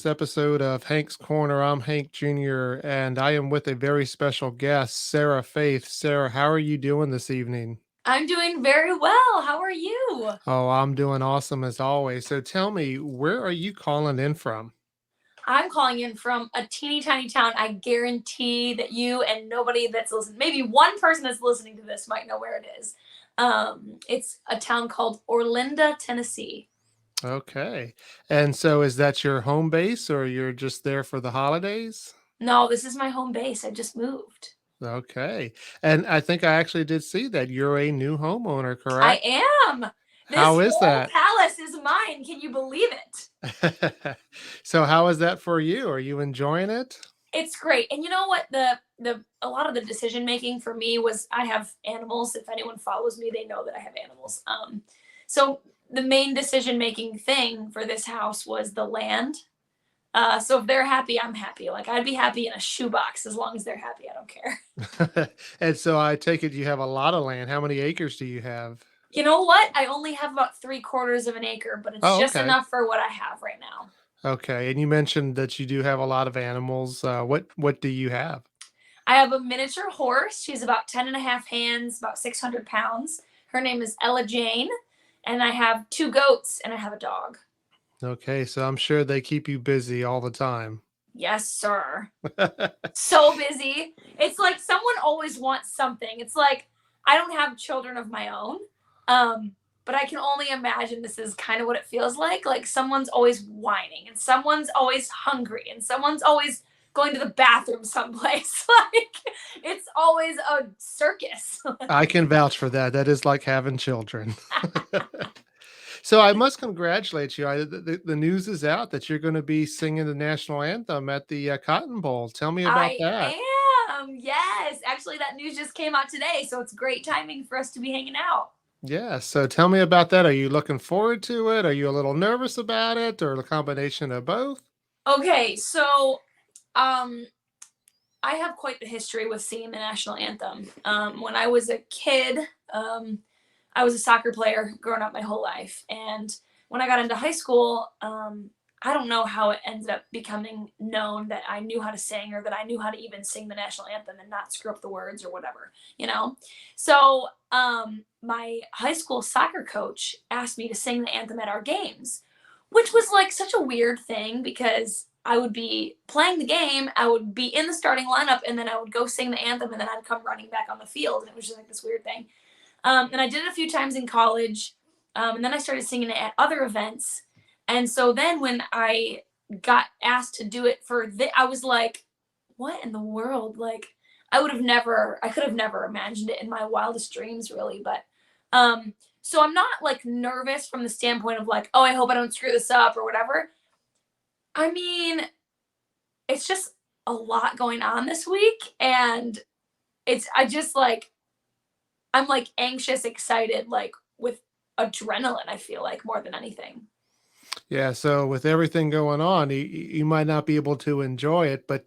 this episode of Hank's Corner. I'm Hank Jr., and I am with a very special guest, Sarah Faith. Sarah, how are you doing this evening? I'm doing very well. How are you? Oh, I'm doing awesome as always. So tell me, where are you calling in from? I'm calling in from a teeny tiny town. I guarantee that you and nobody that's listening, maybe one person that's listening to this might know where it is. It's a town called Orlinda, Tennessee. Okay. And so is that your home base or you're just there for the holidays? No, this is my home base. I just moved. Okay. And I think I actually did see that you're a new homeowner, correct? I am. This How is whole that? palace is mine. Can you believe it? So how is that for you? Are you enjoying it? It's great. And you know what? The a lot of the decision making for me was I have animals. If anyone follows me, they know that I have animals. So the main decision making thing for this house was the land. So if they're happy, I'm happy. Like I'd be happy in a shoebox as long as they're happy. I don't care. And so I take it you have a lot of land. How many acres do you have? You know what? I only have about 3/4 of an acre, but it's Oh, just okay. enough for what I have right now. Okay. And you mentioned that you do have a lot of animals. What do you have? I have a miniature horse. She's about 10 and a half hands, about 600 pounds. Her name is Ella Jane. And I have 2 goats and I have a dog. Okay, so I'm sure they keep you busy all the time. Yes, sir. So busy. It's like someone always wants something. It's like I don't have children of my own. But I can only imagine this is kind of what it feels like. Like someone's always whining and someone's always hungry and someone's always going to the bathroom someplace. Like it's always a circus. I can vouch for that. That is like having children. So I must congratulate you. The news is out that you're going to be singing the national anthem at the Cotton Bowl. Tell me about I that. am. Yes. Actually, that news just came out today. So it's great timing for us to be hanging out. Yeah. So tell me about that. Are you looking forward to it? Are you a little nervous about it, or the combination of both? Okay. So um, I have quite the history with singing the national anthem. When I was a kid, um, I was a soccer player growing up my whole life. And when I got into high school, I don't know how it ended up becoming known that I knew how to sing or that I knew how to even sing the national anthem and not screw up the words or whatever, you know? So my high school soccer coach asked me to sing the anthem at our games, which was like such a weird thing because I would be playing the game, I would be in the starting lineup, and then I would go sing the anthem, and then I'd come running back on the field. And it was just like this weird thing. And I did it a few times in college. And then I started singing it at other events. And so then when I got asked to do it for this, I was like, what in the world? Like, I could have never imagined it in my wildest dreams, really. But so I'm not like nervous from the standpoint of like, oh, I hope I don't screw this up or whatever. I mean, it's just a lot going on this week. And I just like, I'm like anxious, excited, like with adrenaline, I feel like more than anything. Yeah, so with everything going on, you might not be able to enjoy it, but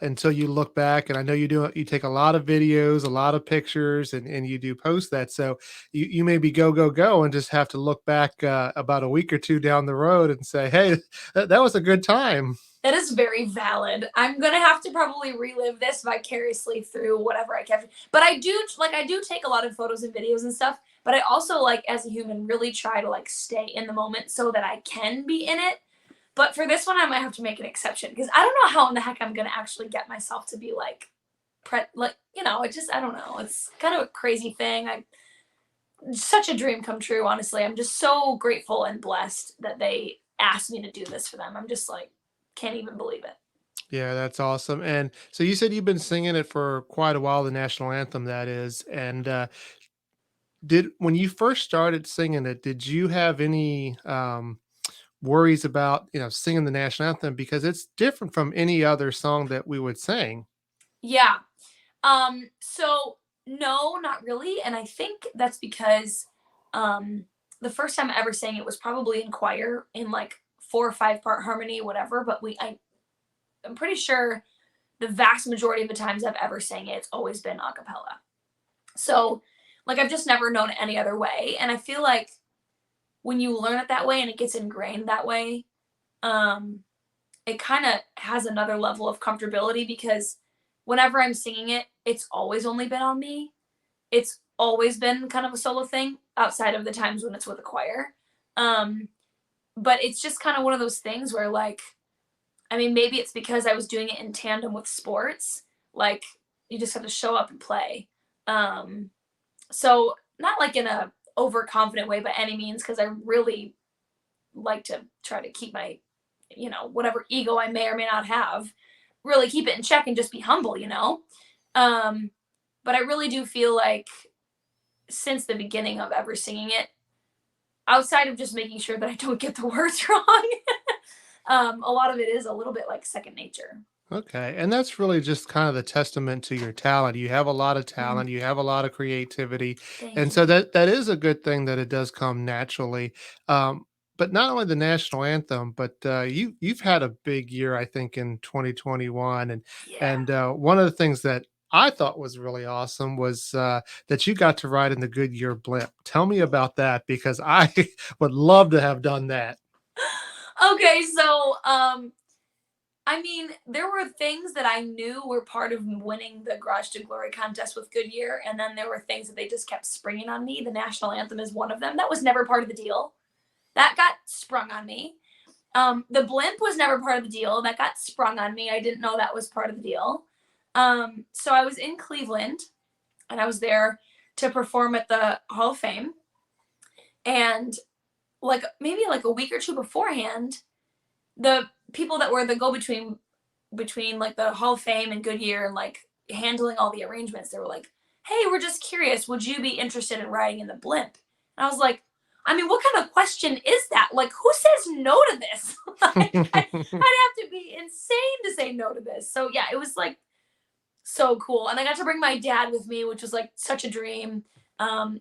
until you look back, and I know you take a lot of videos, a lot of pictures, and you do post that. So you maybe go and just have to look back about a week or two down the road and say, "Hey, that was a good time." That is very valid. I'm gonna have to probably relive this vicariously through whatever I capture. But I do take a lot of photos and videos and stuff. But I also like as a human really try to like stay in the moment so that I can be in it. But for this one, I might have to make an exception because I don't know how in the heck I'm gonna actually get myself to be like, it just I don't know. It's kind of a crazy thing. Such a dream come true. Honestly, I'm just so grateful and blessed that they asked me to do this for them. I'm just like can't even believe it. Yeah, that's awesome. And so you said you've been singing it for quite a while, the national anthem, that is. And did when you first started singing it, did you have any worries about singing the national anthem because it's different from any other song that we would sing? Yeah. So no, not really. And I think that's because um the first time I ever sang it was probably in choir in like 4 or 5 part harmony, whatever. But I'm pretty sure the vast majority of the times I've ever sang it, it's always been a cappella. So like I've just never known it any other way. And I feel like when you learn it that way and it gets ingrained that way, it kind of has another level of comfortability because whenever I'm singing it, it's always only been on me. It's always been kind of a solo thing outside of the times when it's with a choir. Um, but it's just kind of one of those things where, like, I mean, maybe it's because I was doing it in tandem with sports. Like, you just have to show up and play. Um, so not like in a overconfident way by any means, because I really like to try to keep my, whatever ego I may or may not have, really keep it in check and just be humble. Um, but I really do feel like since the beginning of ever singing it, outside of just making sure that I don't get the words wrong, a lot of it is a little bit like second nature. Okay, and that's really just kind of the testament to your talent. You have a lot of Mm, talent, you have a lot of creativity, and thank so you. that is a good thing that it does come naturally. Um, but not only the national anthem, but you've had a big year, I think, in 2021, Yeah. and one of the things that I thought was really awesome was that you got to ride in the Goodyear blimp. Tell me about that because I would love to have done that. Okay, so I mean, there were things that I knew were part of winning the Garage to Glory contest with Goodyear, and then there were things that they just kept springing on me. The national anthem is one of them. That was never part of the deal. That got sprung on me. The blimp was never part of the deal. That got sprung on me. I didn't know that was part of the deal. So I was in Cleveland, and I was there to perform at the Hall of Fame, and like maybe like a week or two beforehand, the people that were the go between like the Hall of Fame and Goodyear and like handling all the arrangements, they were like, "Hey, we're just curious. Would you be interested in riding in the blimp?" And I was like, "I mean, what kind of question is that? Like, who says no to this? Like, I'd have to be insane to say no to this." So yeah, it was like so cool, and I got to bring my dad with me, which was like such a dream.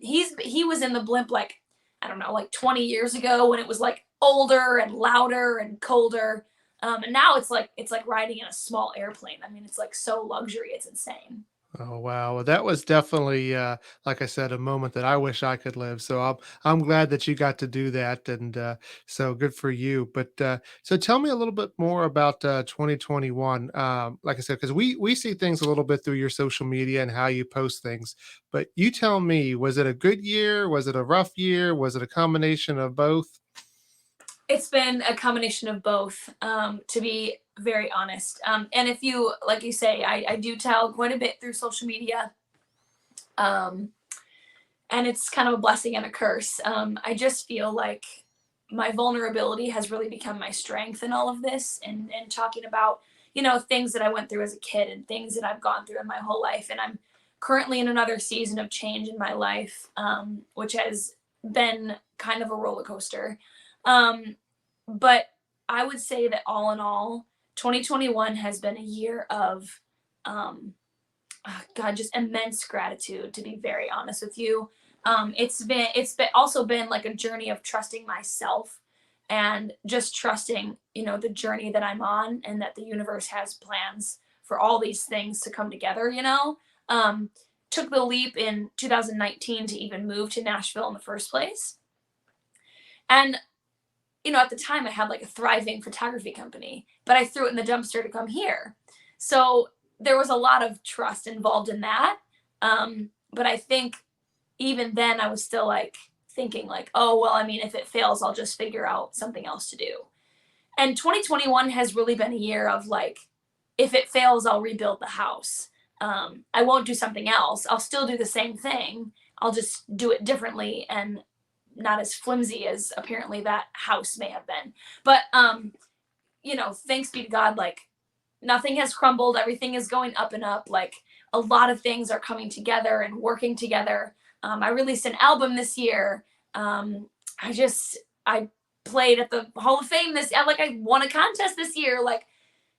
He was in the blimp like I don't know, like 20 years ago when it was like older and louder and colder. And now it's like riding in a small airplane. I mean, it's like so luxury, it's insane. Oh wow, well, that was definitely, like I said, a moment that I wish I could live. So I'm glad that you got to do that, and so good for you. But so tell me a little bit more about 2021. Like I said, because we see things a little bit through your social media and how you post things. But you tell me, was it a good year? Was it a rough year? Was it a combination of both? It's been a combination of both, to be very honest. And if you, like you say, I do tell quite a bit through social media. Um, and it's kind of a blessing and a curse. I just feel like my vulnerability has really become my strength in all of this, and talking about things that I went through as a kid and things that I've gone through in my whole life, and I'm currently in another season of change in my life, which has been kind of a roller coaster. Um, but I would say that all in all, 2021 has been a year of God, just immense gratitude, to be very honest with you. It's been also been like a journey of trusting myself and just trusting, the journey that I'm on and that the universe has plans for all these things to come together. Um, took the leap in 2019 to even move to Nashville in the first place. And at the time I had like a thriving photography company, but I threw it in the dumpster to come here. So there was a lot of trust involved in that. But I think even then I was still like thinking like, oh, well, I mean, if it fails, I'll just figure out something else to do. And 2021 has really been a year of like, if it fails, I'll rebuild the house. I won't do something else. I'll still do the same thing. I'll just do it differently and not as flimsy as apparently that house may have been. But thanks be to God, like nothing has crumbled. Everything is going up and up. Like a lot of things are coming together and working together. I released an album this year. I played at the Hall of Fame like I won a contest this year. Like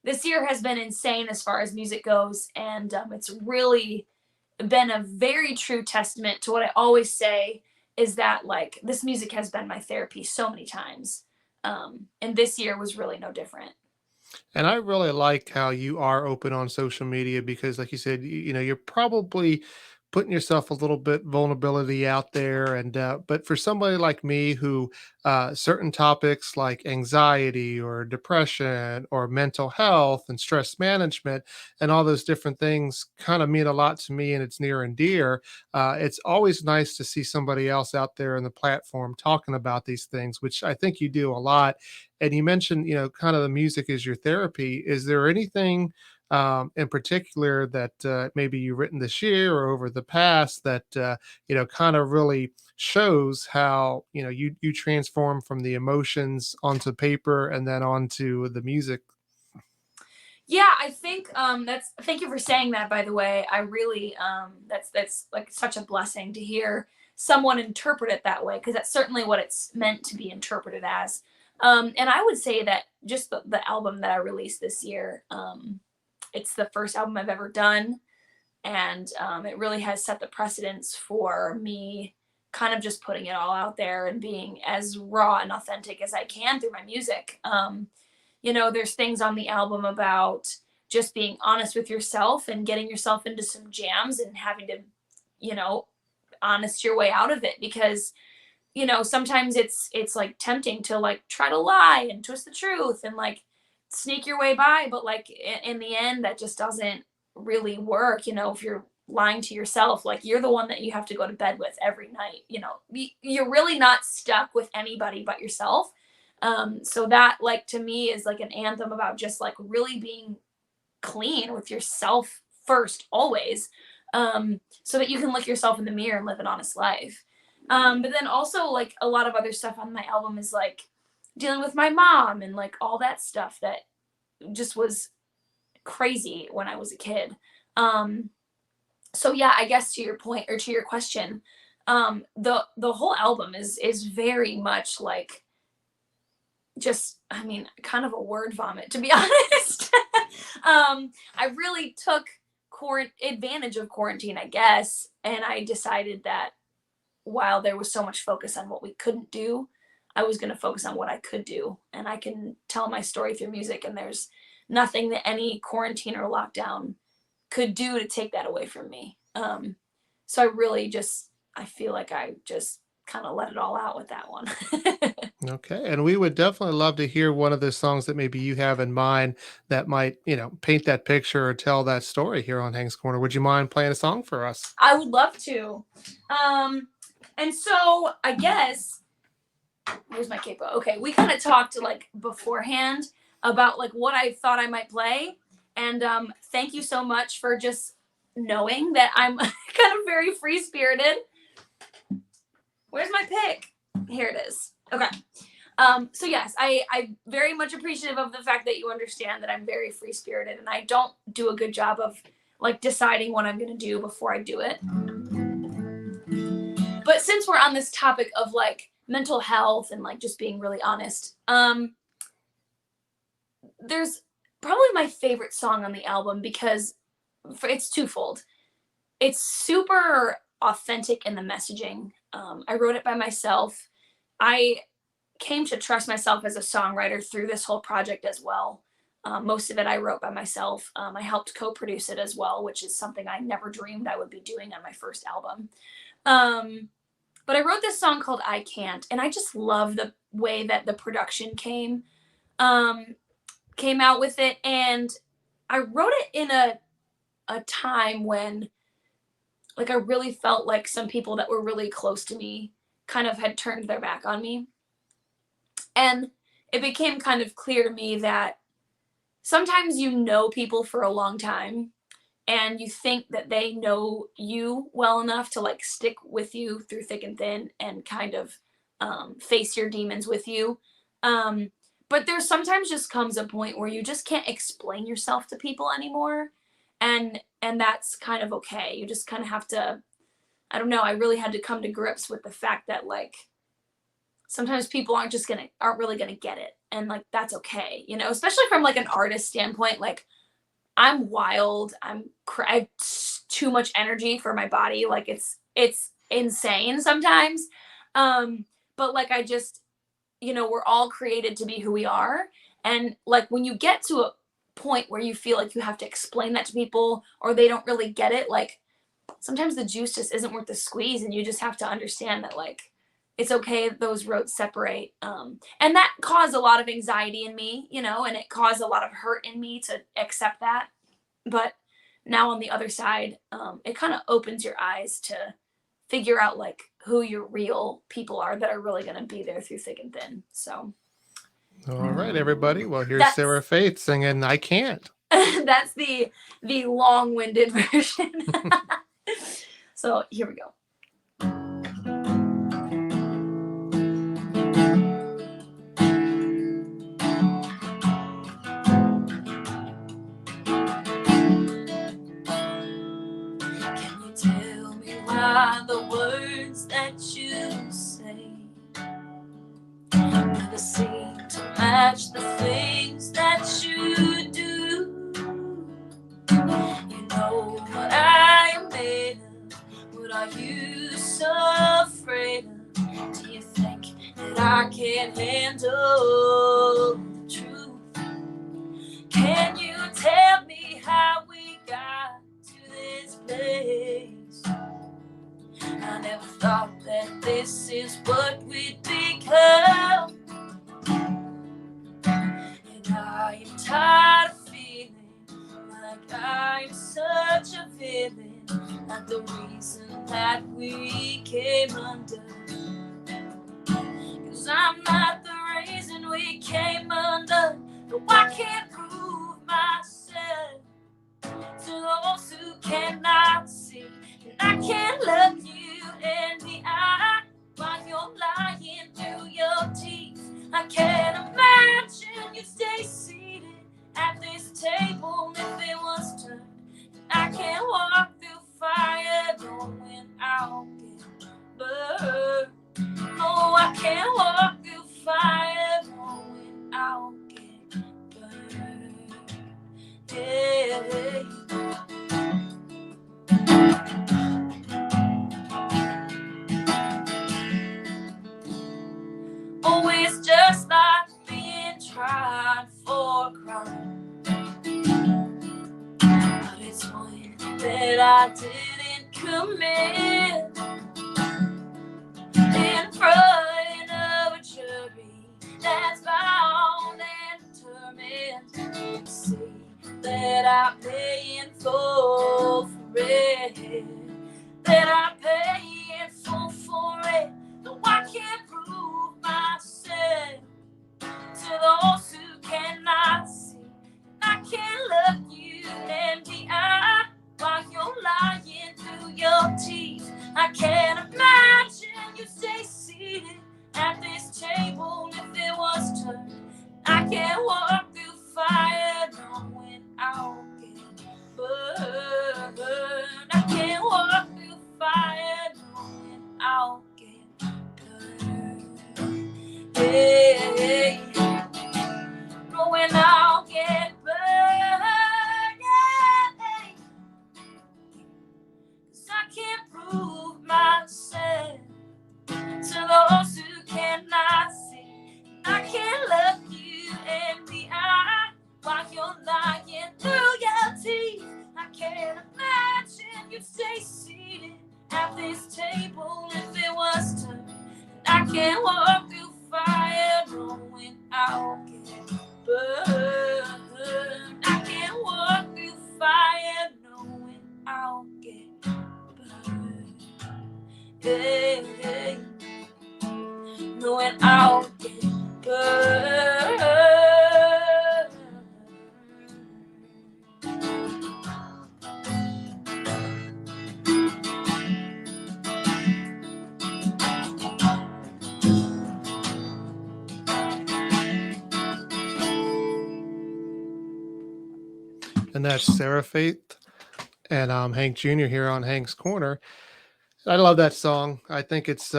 this year has been insane as far as music goes, and it's really been a very true testament to what I always say is that like this music has been my therapy so many times. And this year was really no different. And I really like how you are open on social media because, like you said, you're probably putting yourself a little bit vulnerability out there. And but for somebody like me who certain topics like anxiety or depression or mental health and stress management and all those different things kind of mean a lot to me, and it's near and dear. It's always nice to see somebody else out there in the platform talking about these things, which I think you do a lot. And you mentioned, kind of the music is your therapy. Is there anything in particular that maybe you've written this year or over the past that kind of really shows how you transform from the emotions onto paper and then onto the music? Yeah, I think that's thank you for saying that, by the way. I really that's like such a blessing to hear someone interpret it that way, because that's certainly what it's meant to be interpreted as. And I would say that just the album that I released this year, it's the first album I've ever done, and it really has set the precedence for me kind of just putting it all out there and being as raw and authentic as I can through my music. There's things on the album about just being honest with yourself and getting yourself into some jams and having to, you know, honest your way out of it, because sometimes it's like tempting to like try to lie and twist the truth and like sneak your way by, but like in the end that just doesn't really work. If you're lying to yourself, like you're the one that you have to go to bed with every night. You're really not stuck with anybody but yourself. So that, like, to me is like an anthem about just like really being clean with yourself first always, so that you can look yourself in the mirror and live an honest life. But then also, like, a lot of other stuff on my album is like dealing with my mom and like all that stuff that just was crazy when I was a kid. So yeah, I guess to your point, or to your question, the whole album is very much like just, I mean, kind of a word vomit, to be honest. I really took advantage of quarantine, I guess, and I decided that while there was so much focus on what we couldn't do, I was going to focus on what I could do. And I can tell my story through music, and there's nothing that any quarantine or lockdown could do to take that away from me. So I really just, I feel like I just kind of let it all out with that one. Okay, and we would definitely love to hear one of the songs that maybe you have in mind that might, paint that picture or tell that story here on Hank's Corner. Would you mind playing a song for us? I would love to. And so I guess, here's my capo. Okay, we kind of talked like beforehand about like what I thought I might play, and thank you so much for just knowing that I'm kind of very free spirited. Where's my pick? Here it is. Okay. So yes, I'm very much appreciative of the fact that you understand that I'm very free spirited and I don't do a good job of like deciding what I'm gonna do before I do it. But since we're on this topic of like mental health and like just being really honest, there's probably my favorite song on the album because it's twofold. It's super authentic in the messaging. I wrote it by myself. I came to trust myself as a songwriter through this whole project as well. Most of it I wrote by myself. I helped co-produce it as well, which is something I never dreamed I would be doing on my first album. But I wrote this song called I Can't, and I just love the way that the production came out with it. And I wrote it in a time when like I really felt like some people that were really close to me kind of had turned their back on me. And it became kind of clear to me that sometimes you know people for a long time and you think that they know you well enough to like stick with you through thick and thin and kind of face your demons with you. But there sometimes just comes a point where you just can't explain yourself to people anymore. And that's kind of okay. You just kind of have to, I don't know, I really had to come to grips with the fact that like sometimes people aren't really gonna get it. And like that's okay, especially from like an artist standpoint. Like I'm wild. I have too much energy for my body. Like it's insane sometimes. But like I just, we're all created to be who we are. And like when you get to a point where you feel like you have to explain that to people or they don't really get it, like sometimes the juice just isn't worth the squeeze, and you just have to understand that, like, it's okay if those roads separate. And that caused a lot of anxiety in me, you know, and it caused a lot of hurt in me to accept that. But now on the other side, it kind of opens your eyes to figure out like who your real people are that are really going to be there through thick and thin. So All right, everybody. Well, here's that's Sarah Faith singing "I Can't." that's the long-winded version. So here we go. Can you tell me why the words that you say never seem to match the things that you do? You know what I am made of. What are you so afraid of? Do you think that I can't handle the truth? Can you tell me how we got to this place? I never thought that this is what we'd become. And I am tired of feeling like I'm such a villain, not the reason that we came undone. 'Cause I'm not the reason we came undone. No, I can't prove myself to those who cannot see. And I can't look you in the eye while you're lying through your teeth. I can't imagine you stay seated at this table if it was turned. I can't walk through fire knowing I'll get burned. No, I can't walk through fire knowing I'll get burned. Yeah. Oh, it's just like being tried for a crime, but it's one that I didn't commit. In front of a jury that's bound and determined to see that I'm paying full for it, that I'm paying full for it. No, I can't prove myself to those who cannot see. I can't look you in the eye while you're lying through your teeth. I can't imagine you stay seated at this table if it was turned. I can't walk through fire knowing I'll get burned. I can't walk through fire knowing I'll get burned. Hey, knowing I'll get burned. Yeah. 'Cause I can't prove myself to those who cannot see. I can't look you in the eye while you're lying through your teeth. I can't imagine you stay seated at this table if it was turned. I can't walk through fire knowing I'll get burned. I can't walk through fire knowing I'll get burned. Hey, hey. Knowing I'll get burned. And that's Sarah Faith and Hank Jr. here on Hank's Corner. I love that song. I think it's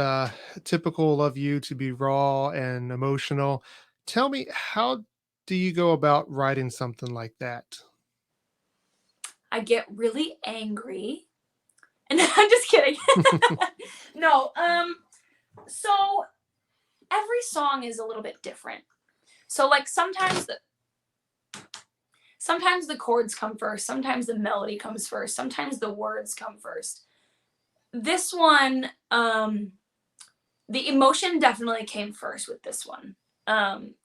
typical of you to be raw and emotional. Tell me, how do you go about writing something like that? I get really angry. And I'm just kidding. No, so every song is a little bit different. So like sometimes the chords come first, sometimes the melody comes first, sometimes the words come first. This one, the emotion definitely came first with this one.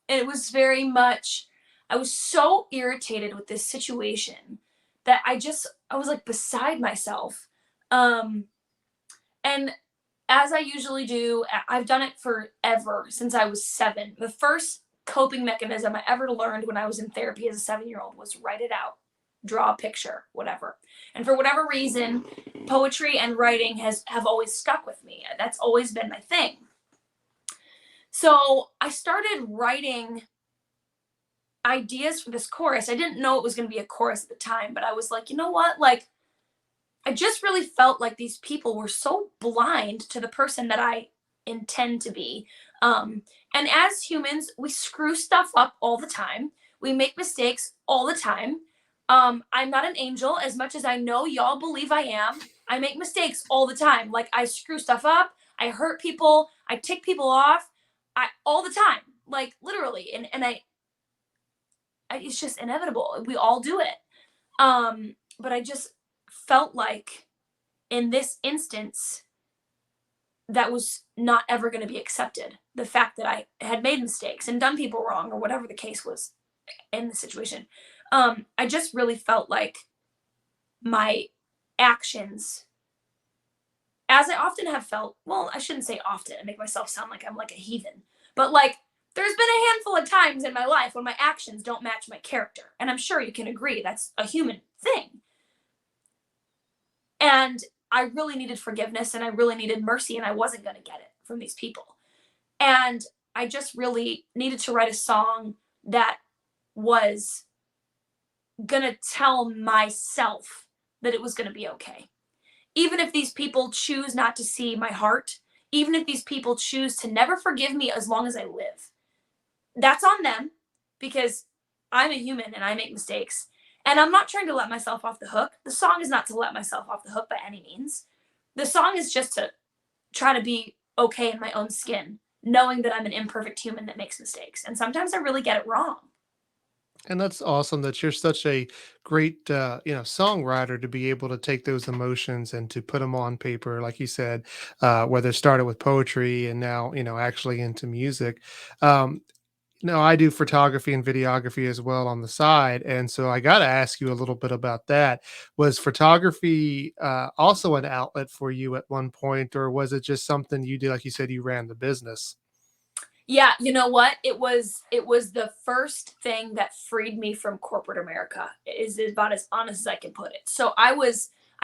It was very much, I was so irritated with this situation that I was like beside myself. Um, and as I usually do, I've done it forever since I was 7. The first coping mechanism I ever learned when I was in therapy as a 7-year-old was write it out, draw a picture, whatever. And for whatever reason, poetry and writing have always stuck with me. That's always been my thing. So I started writing ideas for this chorus. I didn't know it was going to be a chorus at the time, but I was like, you know what? Like, I just really felt like these people were so blind to the person that I intend to be. And as humans, we screw stuff up all the time. We make mistakes all the time. I'm not an angel as much as I know y'all believe I am. I make mistakes all the time. Like, I screw stuff up. I hurt people. I tick people off. All the time, like literally. And it's just inevitable. We all do it. But I just felt like in this instance, that was not ever going to be accepted. The fact that I had made mistakes and done people wrong, or whatever the case was in the situation. I just really felt like my actions, as I often have felt, well, I shouldn't say often, I make myself sound like I'm like a heathen, but like, there's been a handful of times in my life when my actions don't match my character. And I'm sure you can agree that's a human thing. And I really needed forgiveness and I really needed mercy, and I wasn't going to get it from these people. And I just really needed to write a song that was going to tell myself that it was going to be okay. Even if these people choose not to see my heart, even if these people choose to never forgive me as long as I live, that's on them, because I'm a human and I make mistakes. And I'm not trying to let myself off the hook. The song is not to let myself off the hook by any means. The song is just to try to be okay in my own skin, knowing that I'm an imperfect human that makes mistakes. And sometimes I really get it wrong. And that's awesome that you're such a great, songwriter to be able to take those emotions and to put them on paper, like you said, whether it started with poetry and now, actually into music. Um, no, I do photography and videography as well on the side, and so I got to ask you a little bit about that. Was photography also an outlet for you at one point, or was it just something you did? Like you said, you ran the business. Yeah, you know what? It was the first thing that freed me from corporate America. Is about as honest as I can put it. So I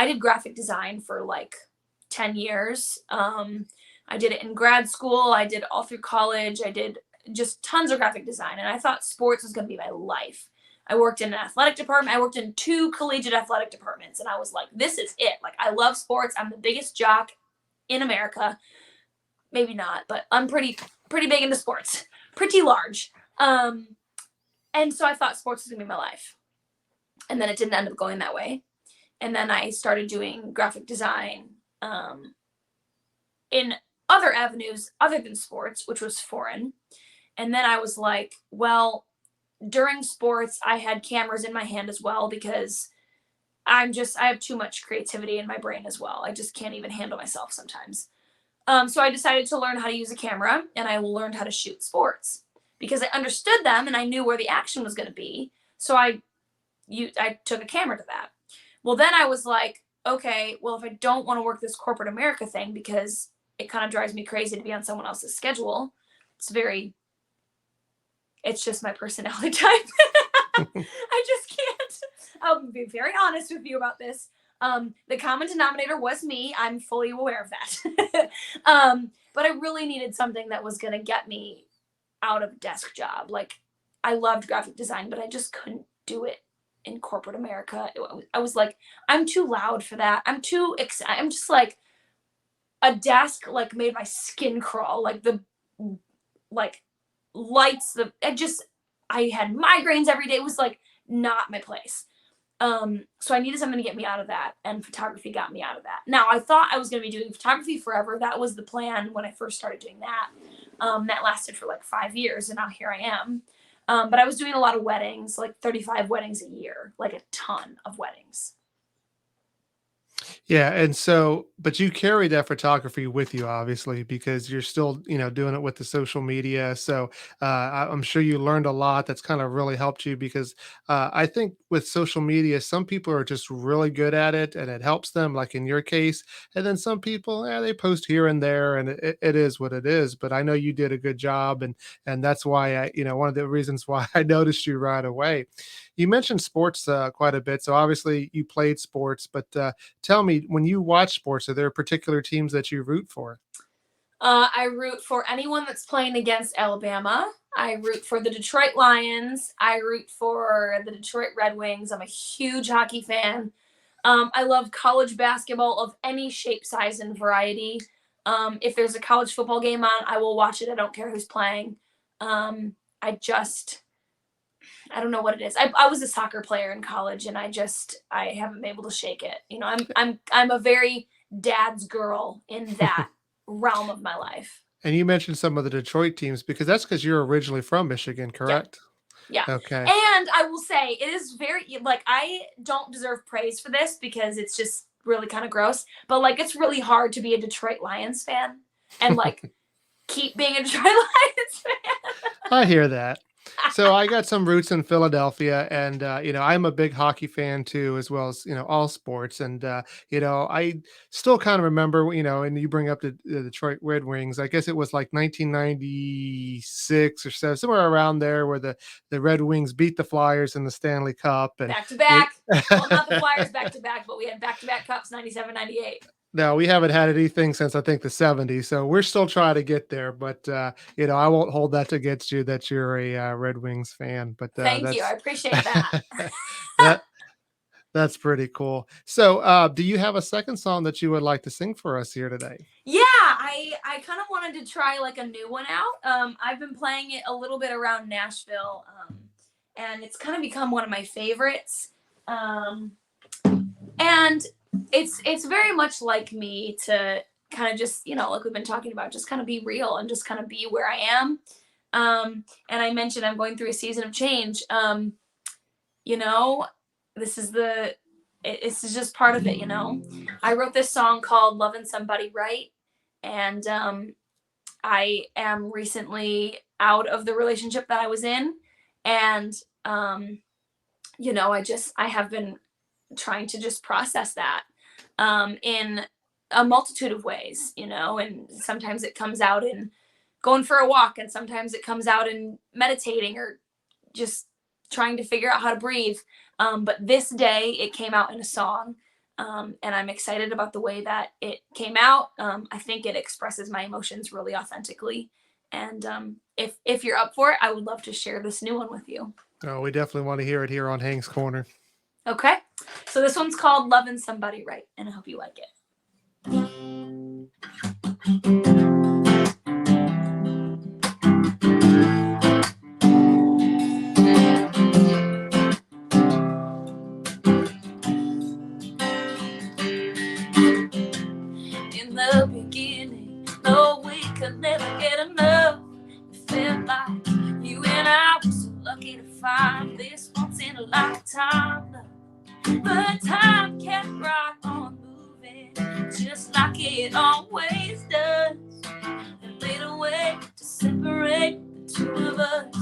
did graphic design for like 10 years. I did it in grad school, I did all through college. I did just tons of graphic design, and I thought sports was going to be my life. I worked in an athletic department. I worked in 2 collegiate athletic departments, and I was like, this is it. Like, I love sports. I'm the biggest jock in America. Maybe not, but I'm pretty big into sports, pretty large. Um, and so I thought sports was gonna be my life, and then it didn't end up going that way. And then I started doing graphic design in other avenues other than sports, which was foreign. And then I was like, well, during sports, I had cameras in my hand as well, because I have too much creativity in my brain as well. I just can't even handle myself sometimes. So I decided to learn how to use a camera, and I learned how to shoot sports because I understood them and I knew where the action was going to be. So I took a camera to that. Well, then I was like, okay, well, if I don't want to work this corporate America thing, because it kind of drives me crazy to be on someone else's schedule. It's just my personality type. I just can't. I'll be very honest with you about this. The common denominator was me. I'm fully aware of that. But I really needed something that was going to get me out of a desk job. Like, I loved graphic design, but I just couldn't do it in corporate America. I was like, I'm too loud for that. I'm just like, a desk like made my skin crawl. Like, the like lights, I had migraines every day. It was like not my place. So I needed something to get me out of that, and photography got me out of that. Now, I thought I was going to be doing photography forever. That was the plan when I first started doing that. That lasted for like 5 years, and now here I am. But I was doing a lot of weddings, like 35 weddings a year, like a ton of weddings. Yeah, and so but you carry that photography with you, obviously, because you're still, doing it with the social media. So I'm sure you learned a lot that's kind of really helped you because I think with social media, some people are just really good at it and it helps them, like in your case. And then some people, they post here and there, and it is what it is. But I know you did a good job, and that's why one of the reasons why I noticed you right away. You mentioned sports quite a bit, so obviously you played sports, but tell me, when you watch sports, are there particular teams that you root for? I root for anyone that's playing against Alabama. I root for the Detroit Lions. I root for the Detroit Red Wings. I'm a huge hockey fan. I love college basketball of any shape, size, and variety. If there's a college football game on, I will watch it. I don't care who's playing. I just, I don't know what it is. I was a soccer player in college, and I haven't been able to shake it. I'm a very dad's girl in that realm of my life. And you mentioned some of the Detroit teams because that's because you're originally from Michigan, Yeah. correct? Yeah. Okay. And I will say it is very, like, I don't deserve praise for this because it's just really kind of gross, but like it's really hard to be a Detroit Lions fan and like keep being a Detroit Lions fan. I hear that. So I got some roots in Philadelphia, and I'm a big hockey fan too, as well as all sports. And I still kind of remember, and you bring up the Detroit Red Wings. I guess it was like 1996 or so, somewhere around there, where the Red Wings beat the Flyers in the Stanley Cup, and Back to it. back. Well, not the Flyers back to back, but we had back to back cups 97, 98. No, we haven't had anything since I think the '70s, so we're still trying to get there. But I won't hold that against you that you're a Red Wings fan. But Thank you. I that's appreciate that. that that's pretty cool. So, do you have a second song that you would like to sing for us here today? Yeah, I kind of wanted to try like a new one out. I've been playing it a little bit around Nashville, and it's kind of become one of my favorites. Um, and it's very much like me to kind of just like we've been talking about, just kind of be real and just kind of be where I am. And I mentioned I'm going through a season of change. You know, this is this is just part of it. I wrote this song called "Loving Somebody Right," and I am recently out of the relationship that I was in, and I have been trying to just process that in a multitude of ways, and sometimes it comes out in going for a walk, and sometimes it comes out in meditating or just trying to figure out how to breathe. But this day it came out in a song, and I'm excited about the way that it came out. I think it expresses my emotions really authentically. And if you're up for it, I would love to share this new one with you. Oh, we definitely want to hear it here on Hank's Corner. Okay. So this one's called Loving Somebody Right, and I hope you like it. In the beginning, no, we could never get enough. It felt like you and I were so lucky to find this once in a lifetime love. But time kept right on moving, just like it always does. And laid a way to separate the two of us.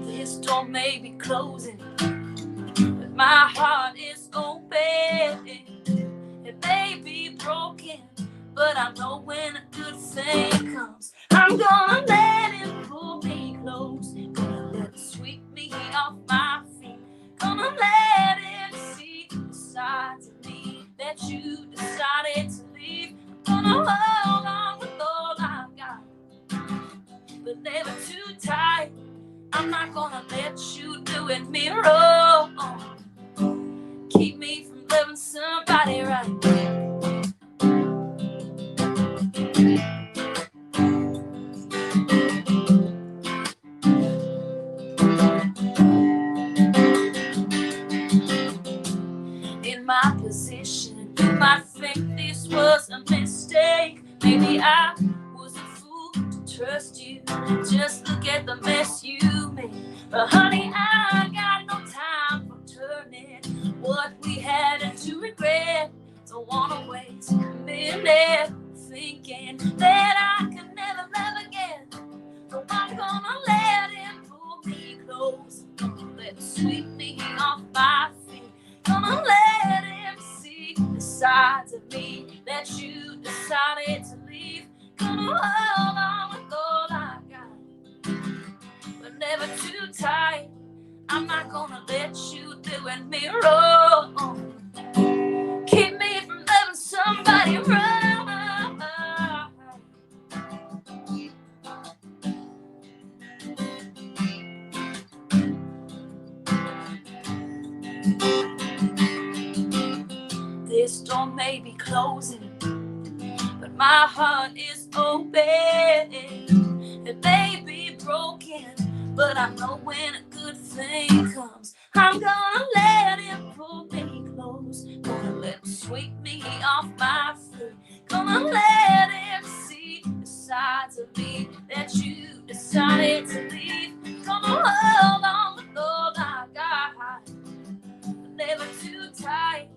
This door may be closing, but my heart is open. It may be broken, but I know when a good thing comes, I'm gonna let him pull me close. Gonna let him sweep me off my feet. Gonna let him see the sides of me that you decided to leave. I'm gonna hold on with all I've got, but never too tight. I'm not gonna let you do it me wrong. Keep me from loving somebody right. In my position, you might think this was a mistake. Maybe I was a fool to trust you, him sweep me off my feet. Gonna let him see the sides of me that you decided to leave. Gonna hold on with all I got, but never too tight. I'm not gonna let you doing me wrong. Keep me from loving somebody wrong. This door may be closing, but my heart is open. It may be broken, but I know when a good thing comes, I'm gonna let him pull me close. Gonna let him sweep me off my feet. Gonna let him see the sides of me that you decided to leave. Gonna hold on with all I got, but never too tight.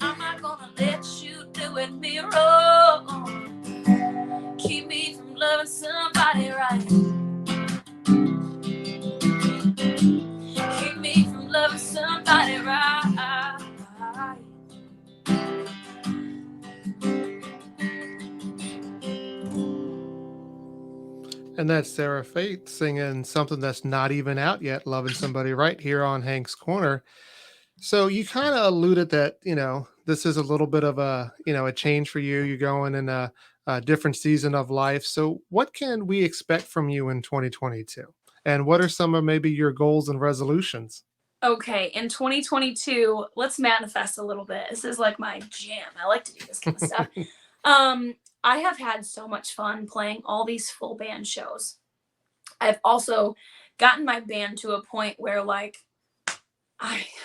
I'm not gonna let you doing me wrong. Keep me from loving somebody right. Keep me from loving somebody right. And that's Sarah Faith singing something that's not even out yet, Loving Somebody Right, here on Hank's Corner. So you kind of alluded that, this is a little bit of a change for you. You're going in a different season of life. So what can we expect from you in 2022? And what are some of maybe your goals and resolutions? Okay, in 2022, let's manifest a little bit. This is like my jam. I like to do this kind of stuff. Um, I have had so much fun playing all these full band shows. I've also gotten my band to a point where like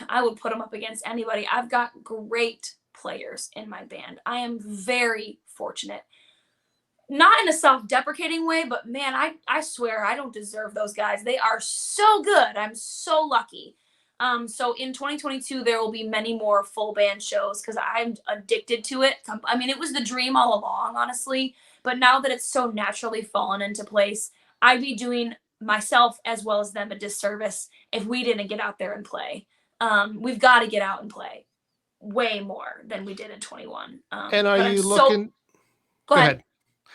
I would put them up against anybody. I've got great players in my band. I am very fortunate. Not in a self-deprecating way, but man, I swear I don't deserve those guys. They are so good. I'm so lucky. So in 2022 there will be many more full band shows because I'm addicted to it. I mean, it was the dream all along, honestly, but now that it's so naturally fallen into place, I'd be doing myself as well as them a disservice if we didn't get out there and play. We've got to get out and play way more than we did in 21. And are But I'm you so looking go Go ahead. ahead.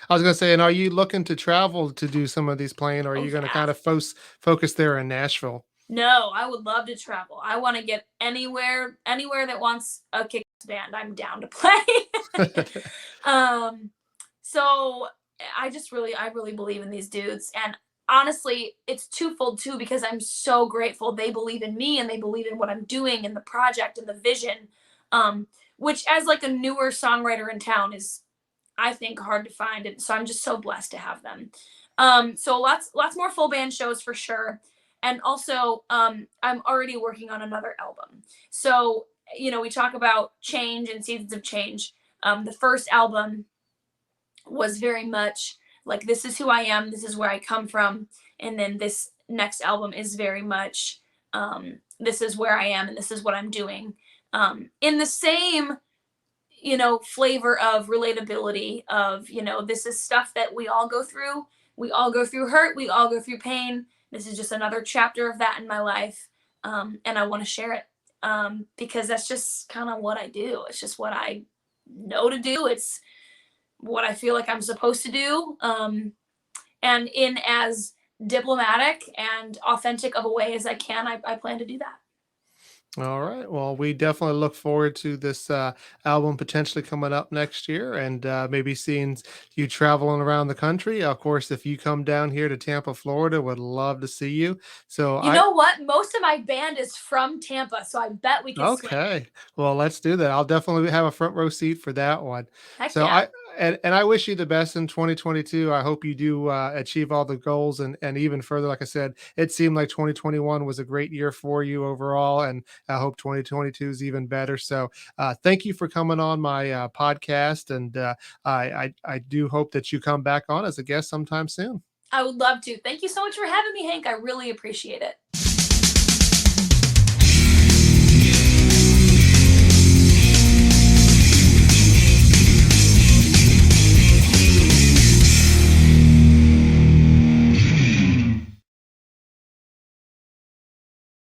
I was gonna say, and are you looking to travel to do some of these playing, or are Oh you gonna yeah. kind of focus there in Nashville? No, I would love to travel. I want to get anywhere that wants a kick band. I'm down to play. um, so I really believe in these dudes, and honestly, it's twofold too because I'm so grateful they believe in me and they believe in what I'm doing and the project and the vision. Um, which as like a newer songwriter in town is I think hard to find, and so I'm just so blessed to have them. So lots more full band shows for sure, and also I'm already working on another album. So we talk about change and seasons of change. The first album was very much like this is who I am, this is where I come from, and then this next album is very much this is where I am and this is what I'm doing. In the same flavor of relatability of, this is stuff that we all go through. We all go through hurt. We all go through pain. This is just another chapter of that in my life. And I want to share it because that's just kind of what I do. It's just what I know to do. It's what I feel like I'm supposed to do. And in as diplomatic and authentic of a way as I can, I plan to do that. All right. Well, we definitely look forward to this album potentially coming up next year, and maybe seeing you traveling around the country. Of course, if you come down here to Tampa, Florida, would love to see you. So You know what? Most of my band is from Tampa, so I bet we could swing. Okay. Well, let's do that. I'll definitely have a front row seat for that one. Heck So yeah. and I wish you the best in 2022. I hope you do achieve all the goals and even further. Like I said, it seemed like 2021 was a great year for you overall, and I hope 2022 is even better. So thank you for coming on my podcast, and I do hope that you come back on as a guest sometime soon. I would love to. Thank you so much for having me, Hank. I really appreciate it.